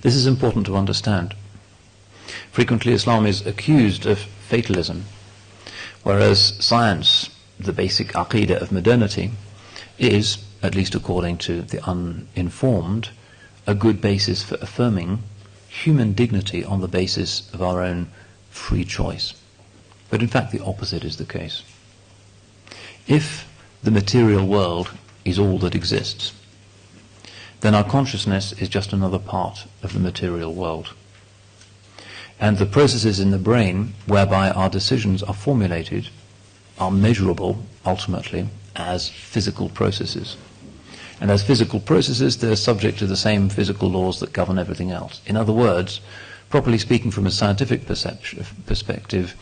This is important to understand. Frequently Islam is accused of fatalism, whereas science, the basic aqidah of modernity, is, at least according to the uninformed, a good basis for affirming human dignity on the basis of our own free choice. But in fact the opposite is the case. If the material world is all that exists, then our consciousness is just another part of the material world. And the processes in the brain whereby our decisions are formulated are measurable, ultimately, as physical processes. And as physical processes, they're subject to the same physical laws that govern everything else. In other words, properly speaking from a scientific perspective,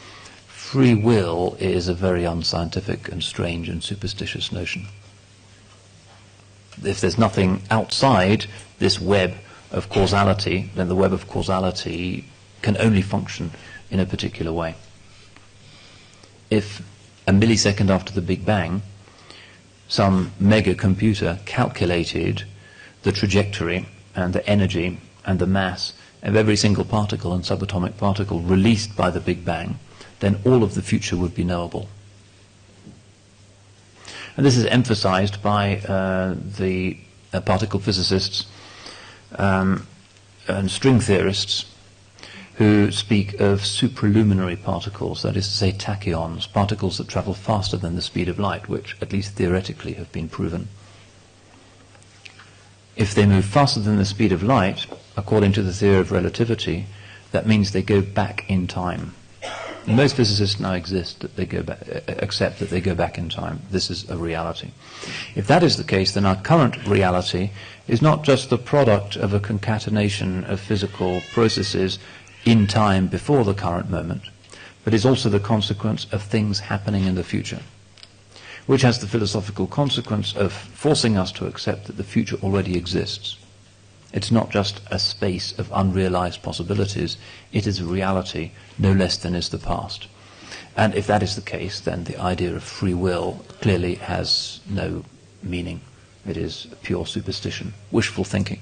free will is a very unscientific and strange and superstitious notion. If there's nothing outside this web of causality, then the web of causality can only function in a particular way. If a millisecond after the Big Bang, some mega computer calculated the trajectory and the energy and the mass of every single particle and subatomic particle released by the Big Bang, then all of the future would be knowable. And this is emphasized by the particle physicists and string theorists who speak of supraluminary particles, that is to say tachyons, particles that travel faster than the speed of light, which at least theoretically have been proven. If they move faster than the speed of light, according to the theory of relativity, that means they go back in time. Most physicists now accept that they go back in time. This is a reality. If that is the case, then our current reality is not just the product of a concatenation of physical processes in time before the current moment, but is also the consequence of things happening in the future, which has the philosophical consequence of forcing us to accept that the future already exists. It's not just a space of unrealized possibilities, it is a reality no less than is the past. And if that is the case, then the idea of free will clearly has no meaning. It is pure superstition, wishful thinking.